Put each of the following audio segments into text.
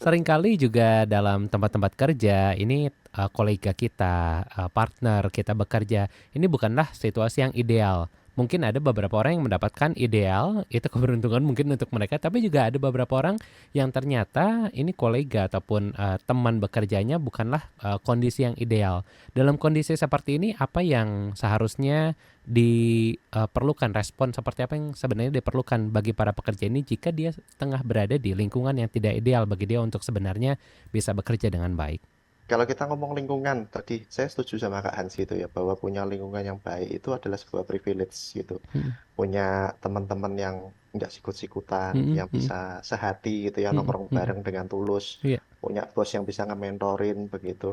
Seringkali juga dalam tempat-tempat kerja ini kolega kita, partner kita bekerja, ini bukanlah situasi yang ideal. Mungkin ada beberapa orang yang mendapatkan ideal, itu keberuntungan mungkin untuk mereka, tapi juga ada beberapa orang yang ternyata ini kolega ataupun teman bekerjanya bukanlah kondisi yang ideal. Dalam kondisi seperti ini, apa yang seharusnya diperlukan, respon seperti apa yang sebenarnya diperlukan bagi para pekerja ini jika dia tengah berada di lingkungan yang tidak ideal bagi dia untuk sebenarnya bisa bekerja dengan baik. Kalau kita ngomong lingkungan, tadi saya setuju sama Kak Hans gitu ya, bahwa punya lingkungan yang baik itu adalah sebuah privilege gitu. Mhm, Punya teman-teman yang nggak sikut-sikutan, mhm, yang mhm, bisa sehati gitu ya, mhm, nongkrong mhm. bareng dengan tulus, Iya, punya bos yang bisa nge-mentorin begitu,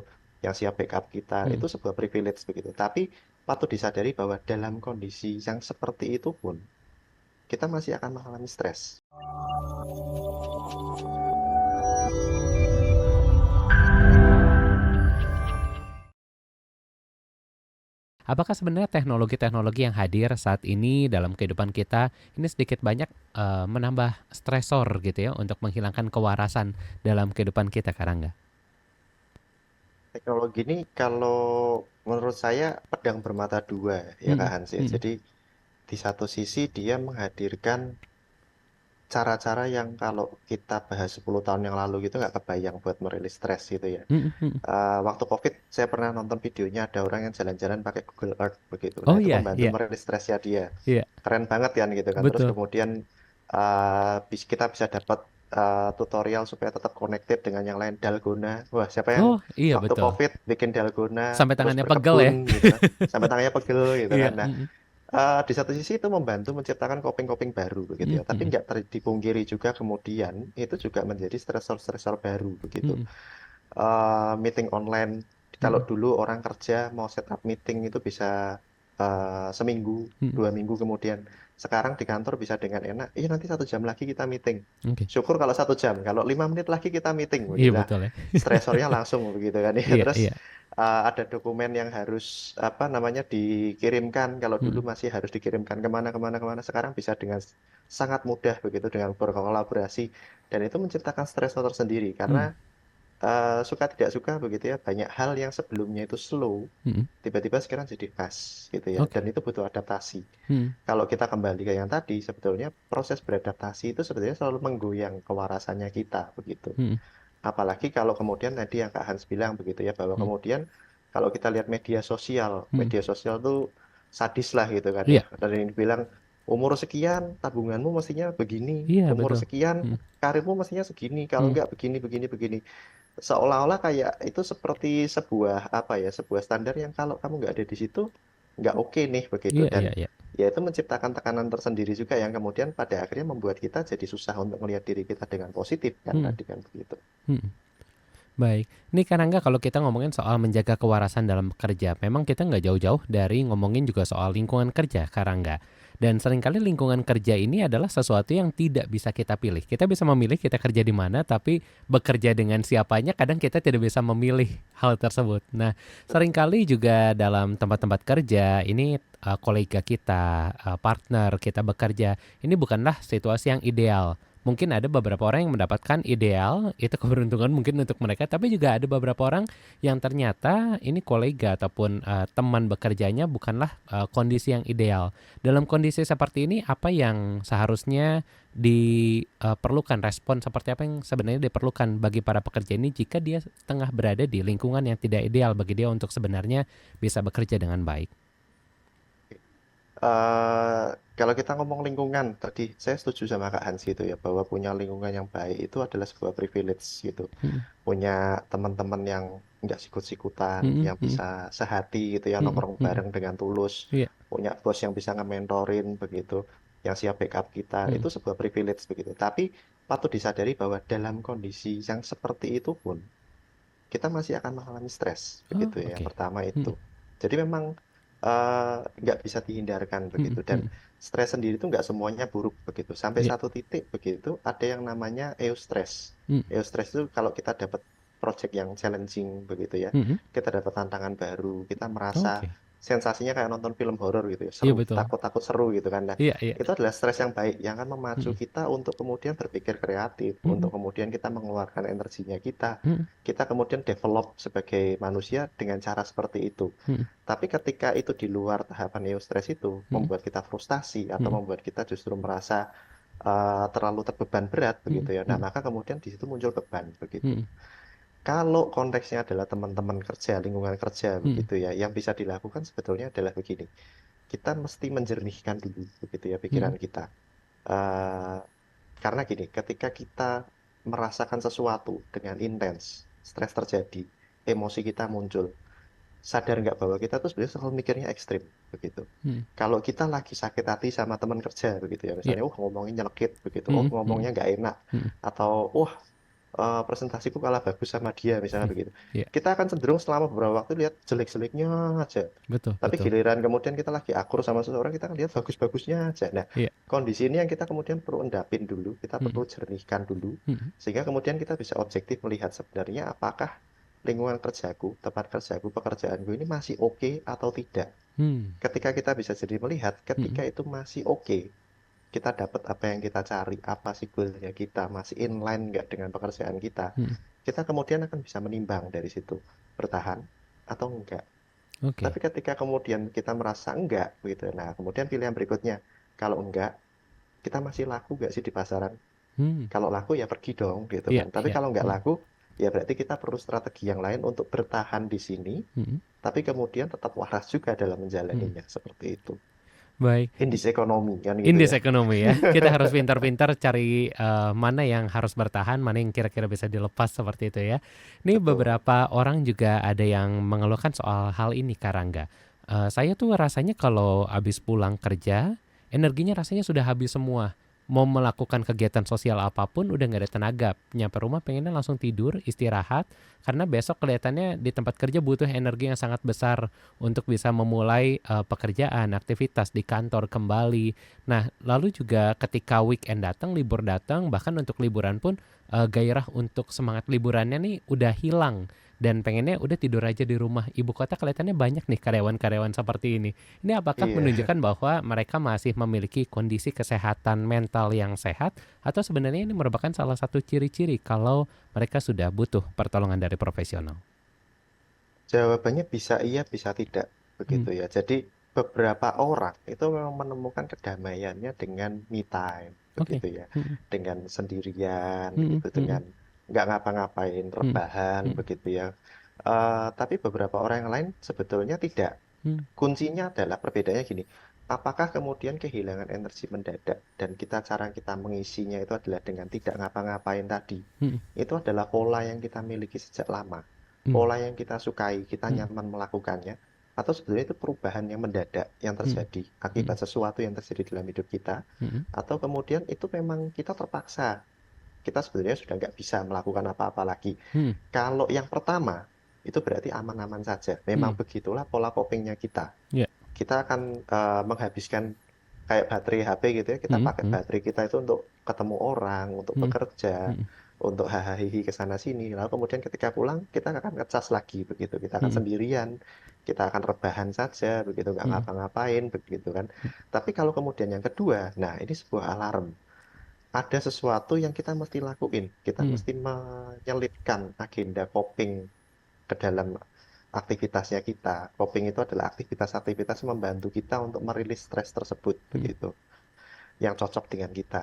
yang siap backup kita, mhm. itu sebuah privilege begitu. Tapi patut disadari bahwa dalam kondisi yang seperti itu pun, kita masih akan mengalami stres. Apakah sebenarnya teknologi-teknologi yang hadir saat ini dalam kehidupan kita ini sedikit banyak menambah stresor gitu ya untuk menghilangkan kewarasan dalam kehidupan kita, Karangga? Teknologi ini kalau menurut saya pedang bermata dua ya Kak Mhm, Hans ya. mhm, Jadi di satu sisi dia menghadirkan cara-cara yang kalau kita bahas 10 tahun yang lalu gitu nggak kebayang buat merilis stres gitu ya. mhm, mhm. Waktu COVID saya pernah nonton videonya ada orang yang jalan-jalan pakai Google Earth begitu. Nah Oh itu iya, membantu iya, merilis stresnya dia. iya, Keren banget kan gitu kan. Terus betul. kemudian kita bisa dapat tutorial supaya tetap connected dengan yang lain. Dalgona. Wah, siapa yang Oh iya waktu betul. COVID bikin dalgona Sampai terus tangannya pegel berkebun ya. gitu kan. Sampai tangannya pegel gitu kan. Iya, Nah, mhm, di satu sisi itu membantu menciptakan coping-coping baru begitu mhm, ya. Tapi mhm, nggak dipungkiri juga kemudian itu juga menjadi stresor-stresor baru begitu. mhm, Meeting online. Kalau mhm, dulu orang kerja mau setup meeting itu bisa seminggu, mhm. 2 minggu kemudian. Sekarang di kantor bisa dengan enak, iya nanti 1 jam lagi kita meeting. Oke. Syukur kalau 1 jam, kalau 5 menit lagi kita meeting Iya begitu. Nah, betul ya. stresornya langsung begitu kan ya. Iya, Terus iya. ada dokumen yang harus apa namanya dikirimkan. Kalau dulu Mhm, masih harus dikirimkan kemana kemana kemana, sekarang bisa dengan sangat mudah begitu dengan berkolaborasi dan itu menciptakan stresor tersendiri karena mhm, suka tidak suka begitu ya, banyak hal yang sebelumnya itu slow, mhm. tiba-tiba sekarang jadi fast gitu ya, dan Oke. itu butuh adaptasi. Mhm, Kalau kita kembali ke yang tadi, sebetulnya proses beradaptasi itu sebetulnya selalu menggoyang kewarasannya kita begitu. mhm, Apalagi kalau kemudian tadi yang Kak Hans bilang begitu ya, bahwa mhm, kemudian kalau kita lihat mhm. media sosial tuh sadis lah gitu kan ya. Iya, Dan ini bilang umur sekian tabunganmu mestinya begini, iya umur betul. sekian Mhm, karirmu mestinya segini, kalau mhm, enggak begini begini begini. Seolah-olah kayak itu seperti sebuah apa ya, sebuah standar yang kalau kamu nggak ada di situ nggak oke nih begitu iya, dan iya, iya. ya itu menciptakan tekanan tersendiri juga yang kemudian pada akhirnya membuat kita jadi susah untuk melihat diri kita dengan positif kan Mhm, tadi kan begitu. mhm. Baik, ini kan Angga kalau kita ngomongin soal menjaga kewarasan dalam bekerja, memang kita nggak jauh-jauh dari ngomongin juga soal lingkungan kerja, Karangga. Dan seringkali lingkungan kerja ini adalah sesuatu yang tidak bisa kita pilih. Kita bisa memilih kita kerja di mana, tapi bekerja dengan siapanya kadang kita tidak bisa memilih hal tersebut. Nah, seringkali juga dalam tempat-tempat kerja ini kolega kita, partner kita bekerja, ini bukanlah situasi yang ideal. Mungkin ada beberapa orang yang mendapatkan ideal, itu keberuntungan mungkin untuk mereka, tapi juga ada beberapa orang yang ternyata ini kolega ataupun teman bekerjanya bukanlah kondisi yang ideal. Dalam kondisi seperti ini, apa yang seharusnya diperlukan, respon seperti apa yang sebenarnya diperlukan bagi para pekerja ini jika dia tengah berada di lingkungan yang tidak ideal bagi dia untuk sebenarnya bisa bekerja dengan baik. eh Kalau kita ngomong lingkungan, tadi saya setuju sama Kak Hans gitu ya, bahwa punya lingkungan yang baik itu adalah sebuah privilege gitu. Hmm, Punya teman-teman yang nggak sikut-sikutan, hmm, yang hmm, bisa sehati gitu ya, hmm, nongkrong hmm. bareng dengan tulus, Iya. punya bos yang bisa nge-mentorin begitu, yang siap backup kita, Hmm, itu sebuah privilege begitu. Tapi patut disadari bahwa dalam kondisi yang seperti itu pun, kita masih akan mengalami stres oh begitu ya. Yang oke. pertama Hmm, itu. Jadi memang nggak bisa dihindarkan hmm, begitu dan hmm. stres sendiri itu nggak semuanya buruk begitu. Sampai Iya. satu titik begitu ada yang namanya eustress. Hmm, Eustress itu kalau kita dapat project yang challenging begitu ya, hmm. kita dapat tantangan baru, kita merasa Oke. sensasinya kayak nonton film horor gitu ya, Iya seru, betul. takut-takut seru gitu kan. Nah, Iya iya. itu adalah stres yang baik yang akan memacu Mhm, kita untuk kemudian berpikir kreatif, untuk mhm, kemudian kita mengeluarkan energinya kita. mhm, Kita kemudian develop sebagai manusia dengan cara seperti itu. mhm, Tapi ketika itu di luar tahapan eustress itu, mhm, membuat kita frustasi atau mhm, membuat kita justru merasa terlalu terbeban berat begitu mhm, ya. Nah, mhm, maka kemudian di situ muncul beban begitu. mhm, Kalau konteksnya adalah teman-teman kerja, lingkungan kerja mhm, begitu ya, yang bisa dilakukan sebetulnya adalah begini. Kita mesti menjernihkan dulu begitu ya pikiran mhm, kita. Eh, karena gini, ketika kita merasakan sesuatu dengan intens, stres terjadi, emosi kita muncul, sadar nggak bahwa kita tuh sebenarnya selalu mikirnya ekstrim begitu. mhm. Kalau kita lagi sakit hati sama teman kerja begitu ya, Iya. misalnya, ngomongnya nyelekit begitu, Mhm, ngomongnya mhm, nggak enak, mhm, atau presentasiku kalah bagus sama dia misalnya mhm. begitu. Iya, Kita akan cenderung selama beberapa waktu lihat jelek-jeleknya aja. betul Tapi betul. giliran kemudian kita lagi akur sama seseorang, kita akan lihat bagus-bagusnya aja. Nah, Iya. kondisi ini yang kita kemudian perlu endapin dulu, kita perlu Mhm, jernihkan dulu, mhm, sehingga kemudian kita bisa objektif melihat sebenarnya apakah lingkungan kerjaku, tempat kerjaku, pekerjaanku ini masih oke atau tidak. mmm, Ketika kita bisa jadi melihat, ketika mhm, itu masih oke, kita dapat apa yang kita cari, apa sih goalnya kita, masih inline nggak dengan pekerjaan mhm. kita kemudian akan bisa menimbang dari situ, bertahan atau enggak. Oke. Tapi ketika kemudian kita merasa enggak, gitu, nah kemudian pilihan berikutnya, kalau enggak, kita masih laku nggak sih di pasaran? Mmm. Kalau laku ya pergi dong, gitu Iya kan. Tapi iya. kalau nggak Mhm, laku, ya berarti kita perlu strategi yang lain untuk bertahan di sini, mhm, tapi kemudian tetap waras juga dalam mhm. menjalaninya, seperti itu. Baik. Indis ekonomi kan gitu Indeks ya. ekonomi ya. Kita harus pintar-pintar cari, mana yang harus bertahan, mana yang kira-kira bisa dilepas seperti itu ya. Ini Betul. beberapa orang juga ada yang mengeluhkan soal hal ini Kak Rangga. Saya tuh rasanya kalau habis pulang kerja, energinya rasanya sudah habis semua. Mau melakukan kegiatan sosial apapun udah nggak ada tenaga. Nyampe rumah pengennya langsung tidur, istirahat, karena besok kelihatannya di tempat kerja butuh energi yang sangat besar untuk bisa memulai, pekerjaan, aktivitas di kantor kembali. Nah, lalu juga ketika weekend datang, libur datang, bahkan untuk liburan pun gairah untuk semangat liburannya nih udah hilang dan pengennya udah tidur aja di rumah. Ibu kota kelihatannya banyak nih karyawan-karyawan seperti ini. Ini apakah Iya. menunjukkan bahwa mereka masih memiliki kondisi kesehatan mental yang sehat atau sebenarnya ini merupakan salah satu ciri-ciri kalau mereka sudah butuh pertolongan dari profesional? Jawabannya bisa iya, bisa tidak, Hmm, begitu ya. Jadi beberapa orang itu memang menemukan kedamaiannya dengan me time, oke. begitu ya. Hmm, Dengan sendirian, hmm, gitu, hmm, dengan nggak ngapa-ngapain, hmm, rebahan, hmm, begitu ya. Tapi beberapa orang yang lain sebetulnya tidak. hmm, Kuncinya adalah perbedaannya gini. Apakah kemudian kehilangan energi mendadak dan cara kita mengisinya itu adalah dengan tidak ngapa-ngapain tadi. hmm, Itu adalah pola yang kita miliki sejak lama, hmm, pola yang kita sukai, kita hmm, nyaman melakukannya, atau sebetulnya itu perubahan yang mendadak yang hmm, terjadi hmm, akibat sesuatu yang terjadi dalam hidup kita, hmm, atau kemudian itu memang kita terpaksa, kita sebenarnya sudah nggak bisa melakukan apa-apa lagi. hmm, Kalau yang pertama, itu berarti aman-aman saja. hmm. Memang begitulah pola copingnya kita. Ya. Kita akan menghabiskan kayak baterai HP gitu ya, kita Mhm, pakai mhm, baterai kita itu untuk ketemu orang, untuk mhm, bekerja, mhm, untuk hahaha ke sana sini. Lalu kemudian ketika pulang kita akan ngecas lagi begitu. Kita akan mhm, sendirian, kita akan rebahan saja begitu, nggak mhm, ngapa-ngapain begitu kan. Tapi kalau kemudian yang kedua, nah ini sebuah alarm. Ada sesuatu yang kita mesti lakuin. Kita mhm, mesti menyelipkan agenda coping ke dalam aktivitasnya kita. Coping itu adalah aktivitas-aktivitas yang membantu kita untuk merilis stres tersebut mhm. begitu, yang cocok dengan kita.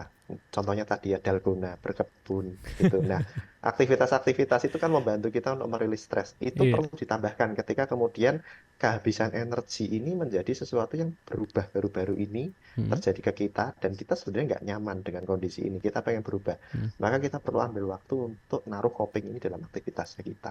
Contohnya tadi ya dalgona, berkebun gitu. Nah, aktivitas-aktivitas itu kan membantu kita untuk merilis stres. Itu Iya, perlu ditambahkan ketika kemudian kehabisan energi ini menjadi sesuatu yang berubah baru-baru ini mhm, terjadi ke kita dan kita sebenarnya nggak nyaman dengan kondisi ini. Kita pengen berubah. mhm. Maka kita perlu ambil waktu untuk naruh coping ini dalam aktivitasnya kita.